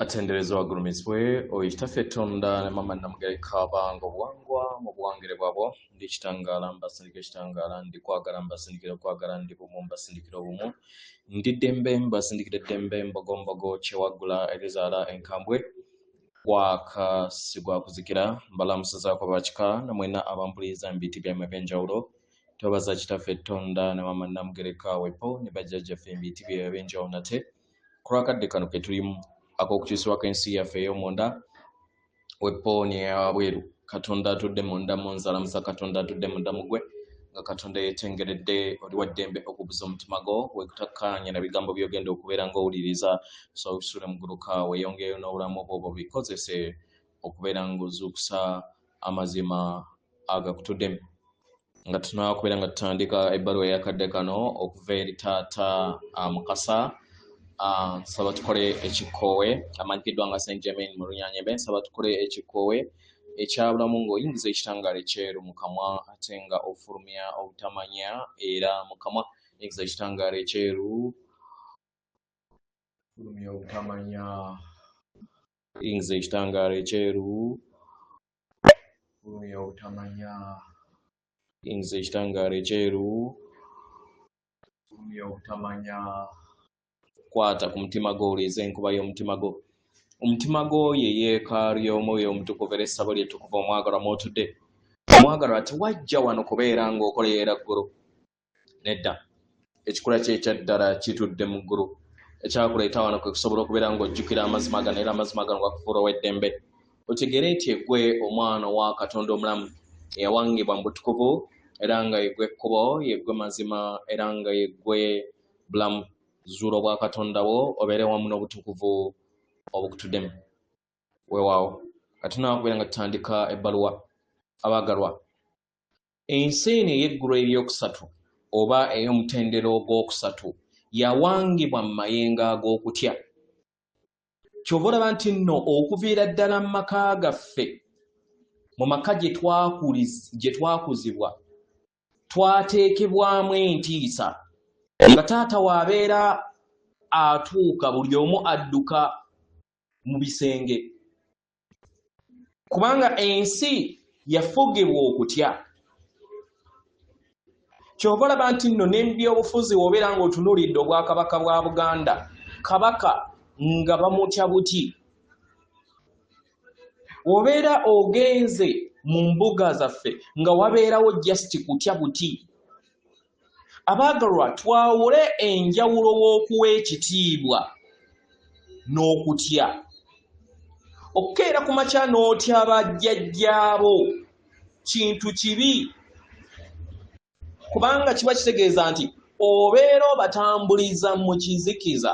Atendereza wagulumizibwe oyitaffe Tonda ne mama Namugereka Bango bwangwa mu buwangire bwabo ndi kitangala mbasindikira kitangala ndi kwagala mbasindikira kwagala ndi bumu mbasindikira bumu ndi dembe mbasindikira dembe mbogombogo kyewagula ebizaala enkambwe wakasigwa kuzikira mbalamusiza kwa bakika namwena abampuliza mbiti bya mabenjawulo tobaza kitaffe Tonda ne mama Namugereka wepo ne bajjajja ffe mbiti bya benjawulo nate kurakadde kano ke tulimu akokukyusibwa kw'ensi yaffe ey'omunda wepo ni abweru Katonda atudde munda mu nzalamusa Katonda atudde munda mugwe nga Katonda yetengeredde oli wa ddembe okubuza omutima gwo wekutakkaanya na bigambo by'ogenda okubeera ng'owuliriza so bisule muguluka weeyongeeyo n'obulamu obwo bikozese okubeera ng'ozuukusa amazima agakutuddemu nga tunakubeera nga tutandika ebbaluwa eyakadde kano okuva eri taata Mukasa nsaba tukole ekikoowe amanyikiddwa nga St. Germain mu Lunyanyembe nsaba tukole ekikoowe ekyabulamu ng'oyingiza ekitangaala ekyeru mu kamwa ate nga ofulumya obutamanya era mu kamwa yingiza ekitangaala ekyeru fulumya obutamanya yingiza ekitangaala ekyeru fulumya obutamanya yingiza ekitangaala ekyeru fulumya obutamanya kwata ku mutima gwo oleze enkuba y'omutima gwo omutima gwo ye yeekaalu y'omwoyo omutukuvu era essabo ly'ettukuvu omwagalwa mw'otudde omwagalwa tewajja wano kubeera ng'okoleera ggulu nedda ekikula kye ekya ddala kitudde mu ggulu ekyakuleeta wano kwe kusobola okubeera ng'ojjukira amazima gano era amazima gano gakufuula ow'eddembe otegere nti eggwe omwana wa Katonda omulamu eyawangibwa mu butukuvu era nga yeggwe ekkubo yeggwe mazima era nga yeggwe bulamu zuula obwa Katonda wo obeere wamu n'obutukuvu obukutuddemu weewaawo katonda kubeera nga tutandika ebbaluwa abaagalwa ensi eno ey'eggulu eryokusatu oba ey'omutendera ogwokusatu yawangibwa mu mayengo ag'okutya kyova olaba nti nno okuviira ddala mu maka gaffe mu maka gye twakuzibwa twateekebwamu entiisa nga taata waabeera atuuka buli omu adduka mu bisenge kubanga ensi yafugibwa okutya kyova olaba nti nno n'ebyobufuzi wobeera ng'otunuulidde obwakabaka bwa Buganda kabaka nga bamutya buti wobeera ogenze mu mbuga zaffe nga wabeerawo just kutya buti abaagalwa twawule enjawulo w'okuwa ekitiibwa n'okutya okukeera ku makya n'otya bajjajjaabo kintu kibi kubanga kiba kitegeeza nti obeera obatambuliza mu kizikiza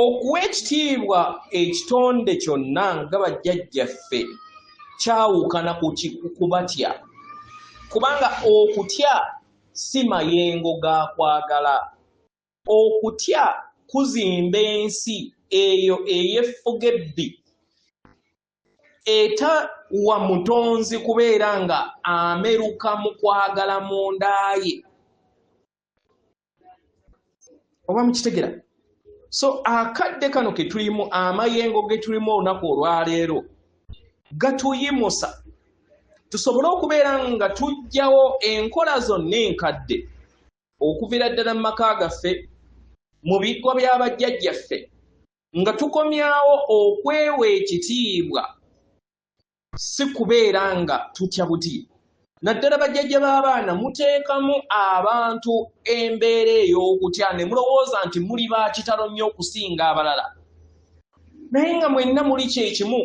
okuwa ekitiibwa ekitonde kyonna nga bajjajjaffe kyawukana ku batya kubanga okutya si mayengo ga kwagala okutya kuzimba ensi eyo ey'effuga ebbi eta wa mutonzi kubeera nga ameruka mu kwagala mundaaye oba mukitegera so akadde kano ke tulimu amayengo ge tulimu olunaku olwaleero gatuyimusa tusobole okubeera nga tujjawo enkola zonna enkadde okuviira ddala mu maka gaffe mu biggwa by'abajjajjaffe nga tukomyawo okwewa ekitiibwa si kubeera nga tutya buti naddala bajjajja b'abaana muteekamu abantu embeera ey'okutya ne mulowooza nti muli ba kitalo nnyo okusinga abalala naye nga mwenna muli kyekimu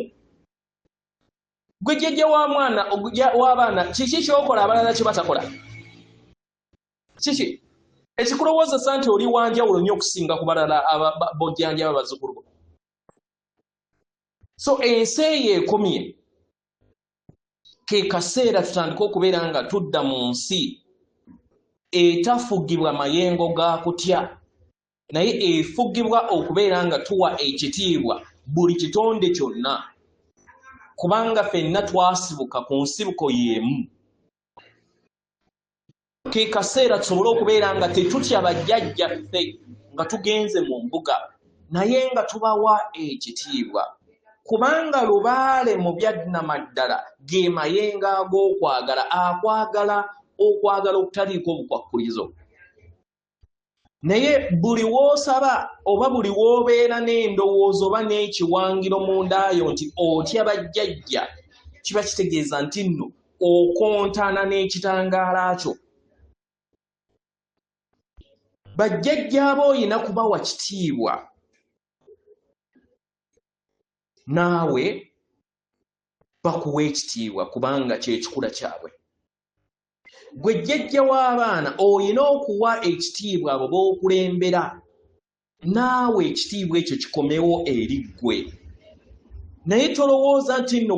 gwe jjajja w'abaana kiki kyokola abalala kye batakola kiki ekikulowoozesa nti oli wanjawulo nnyo okusinga ku balala bojjanjaba bazzukulu bo so ensi eyo ekomye ke kaseera tutandika okubeera nga tudda mu nsi etafugibwa mayengo ga kutya naye efugibwa okubeera nga tuwa ekitiibwa buli kitonde kyonna kubanga ffenna twasibuka ku nsibuko y'emu ke kaseera tusobole okubeera nga tetutya bajjajjaffe nga tugenze mu mbuga naye nga tubawa ekitiibwa kubanga lubaale mu byannamaddala ge mayengo ag'okwagala okwagala okutaliiko obukwakkulizo. Naye buli w'osaba oba buli w'obeera n'endowooza oba n'ekiwangiro mu ndaayo nti otya bajjajja, kiba kitegeeza nti nno okontana n'ekitangaala kyo. Bajjajja abo oyina kubawa kitiibwa, naawe bakuwa ekitiibwa kubanga kyekikula kyabwe. Gwe jjajja w'abaana oyina okuwa ekitiibwa abo b'okulembera, naawe ekitiibwa ekyo kikomewo eri ggwe. Naye tolowooza nti nno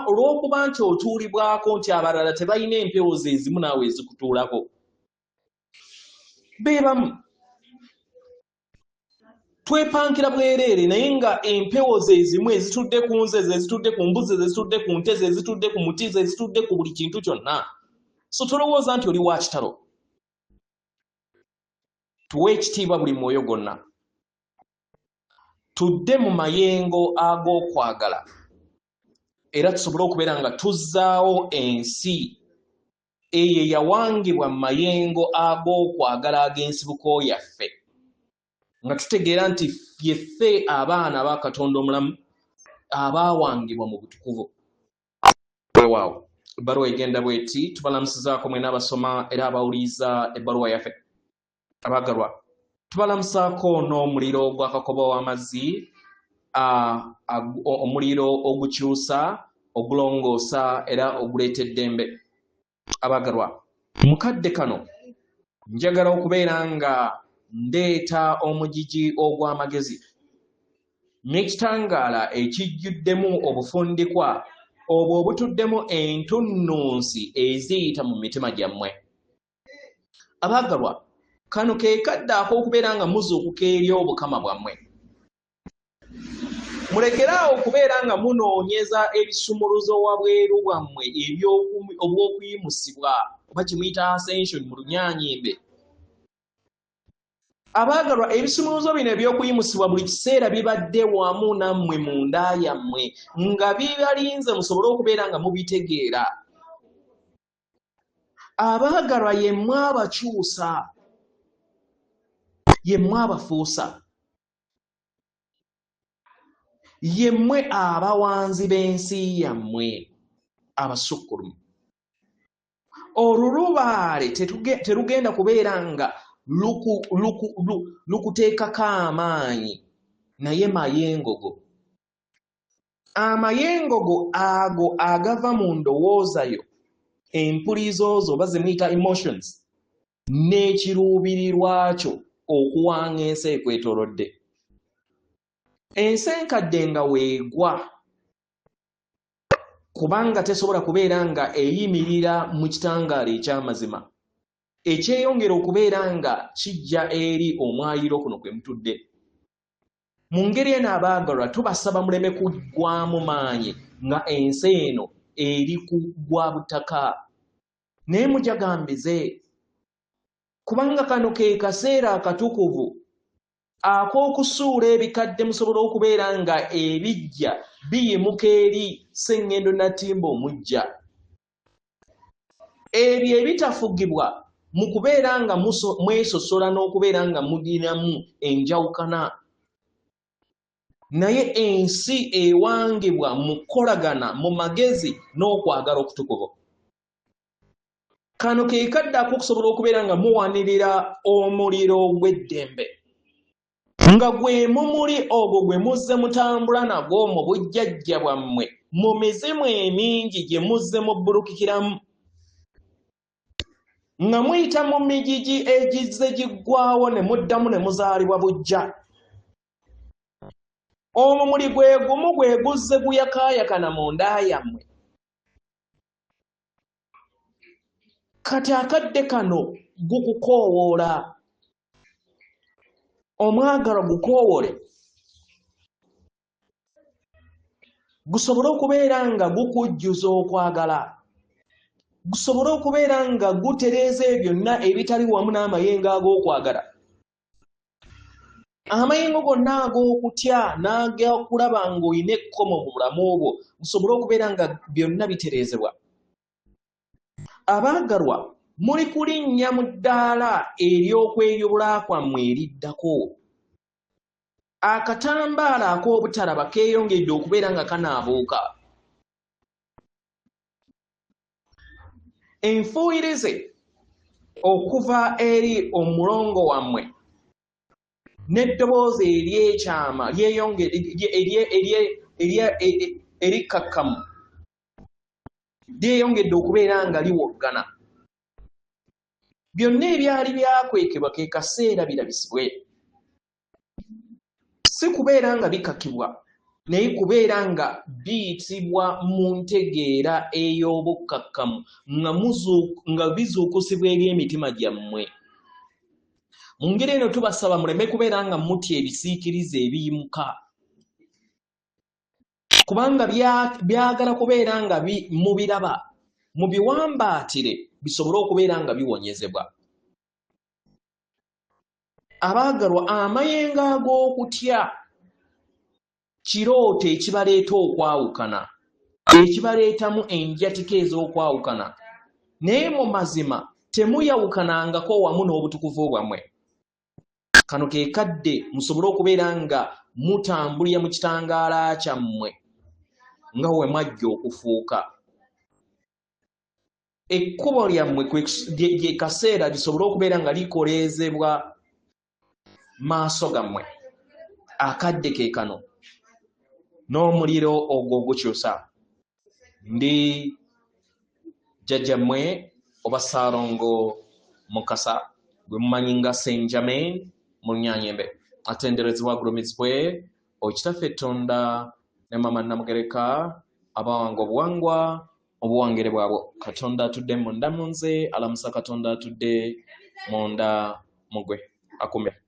olw'okuba nti otuulibwako nti abalala tebalina empewo ze ezimu naawe ezikutuulako. Beebamu twepankira bwereere naye nga empewo ze ezimu ezitudde ku nze, ezitudde ku mbuzi, ezitudde ku nte, ezitudde ku muti, ezitudde ku buli kintu kyonna. So tolowooza nti oli wa kitalo. Tuwe ekitiibwa buli mwoyo gonna. Tudde mu mayengo ag'okwagala era tusobole okubeera nga tuzzaawo ensi eyo eyawangibwa mu mayengo ag'okwagala ag'ensibuko yaffe, nga tutegeera nti yeffe abaana ba Katonda omulamu abaawangibwa mu butukuvu. Weewaawo ebbaluwa egenda bweti. Tubalamusizaako mwena abasoma era abawuliriza ebbaluwa yaffe. Abaagalwa, tubalamusaako n'omuliro gw'akakobo w'amazzi, omuliro ogukyusa, ogulongoosa era oguleeta eddembe. Abaagalwa, mukadde kano njagala okubeera nga ndeeta omugigi ogw'amagezi n'ekitangaala ekijjuddemu obufundikwa obwo obutuddemu entunnunsi eziyita mu mitima gyammwe. Abaagalwa, kano ke kadde ak'okubeera nga muzuukuka eri obukama bwammwe. Mulekeraawo okubeera nga munoonyeza ebisumuluzo wabweru bwammwe obw'okuyimusibwa oba kimuyita ascension mu Lunyaanyimbe. Abaagalwa, ebisumuluzo bino eby'okuyimusibwa buli kiseera bibadde wamu nammwe mu nda yammwe nga bibalinze musobole okubeera nga mubitegeera. Abaagalwa, yemmwe abakyusa, yemmwe abafuusa, yemmwe abawanzi b'ensi yammwe abasukkulumu. Olulubaale terugenda kubeera nga lukuteekako amaanyi, naye mayengogo. Amayengogo ago agava mu ndowooza yo, empulizo zo oba ze muyita emotions, n'ekiruubirirwa kyo okuwanga ensi ekwetoolodde. Ensi enkadde nga weegwa kubanga tesobola kubeera nga eyimirira mu kitangaala eky'amazima, ekyeyongera okubeera nga kijja eri omwayiro kuno kwe mutudde. Mu ngeri eno abaagalwa, tubasaba muleme kuggwaamu maanyi nga ensi eno eri kugwa butaka. Naye mujagambize, kubanga kano ke kaseera akatukuvu ak'okusuula ebikadde musobole okubeera nga ebijja biyimuka eri sseŋŋendo Natimba omujja. Ebyo ebitafugibwa mu kubeera nga mwesosola n'okubeera nga mugiramu enjawukana, naye ensi ewangibwa mu kukolagana mu magezi n'okwagala okutukuvu. Kano ke kadde ak'okusobola okubeera nga muwanirira omuliro gw'eddembe, nga gwe mumuli ogwo gwe muzze mutambula nagwo mu bujjajja bwammwe mu mizimu emingi gye muzze mubbulukikiramu, nga muyita mu migigi egizze giggwaawo ne muddamu ne muzaalibwa bujja. Omumuli gwe gumu gwe guzze guyakaayakana mu nda yammwe. Kati akadde kano gukukoowoola. Omwagalo gukoowole, gusobole okubeera nga gukujjuza okwagala, gusobole okubeera nga gutereeza byonna ebitali wamu n'amayengo ag'okwagala. amayengo gonna ag'okutya n'agakulaba ng'olina ekkomo mu bulamu obwo busobole okubeera nga byonna bitereezebwa. Abaagalwa, muli kulinnya mu ddaala ery'okweyubula kwammwe eriddako. Akatambaala ak'obutalaba keeyongedde okubeera nga kanaabuuka. Enfuuyirize okuva eri omulongo wammwe n'eddoboozi ery'ekyama erikkakkamu lyeyongedde okubeera nga liwoggana. Byonna ebyali byakwekebwa ke kaseera birabisibwe. Si kubeera nga bikakibwa, naye kubeera nga biyitibwa mu ntegeera ey'obukkakkamu nga bizuukusibwa eri emitima gyammwe. Mu ngeri eno tubasaba muleme kubeera nga mutya ebisiikirize ebiyimuka, kubanga byagala kubeera nga mubiraba, mubiwambaatire bisobole okubeera nga biwonyezebwa. Abaagalwa, amayengo ag'okutya kirooto ekibaleeta okwawukana, ekibaleetamu enjatika ez'okwawukana, naye mu mazima temuyawukanangako wamu n'obutukuvu bwammwe. Kano ke kadde musobole okubeera nga mutambulira mu kitangaala kyammwe nga we mwajja okufuuka. Ekkubo lyammwe gye kaseera lisobole okubeera nga likoleezebwa maaso gammwe. Akadde ke kano n'omuliro ogwo ogukyusa. Ndi jjajjammwe oba Ssaalongo Mukasa, gwe mumanyi nga St. Germain mu Lunyanyembe, atenderezebwa agulumizibwe Okitaffe Tonda ne Mama Namugereka abawanga obuwangwa obuwangire bwabwo. Katonda atudde munda mu nze, alamusa Katonda atudde munda mu gwe. Akumbe.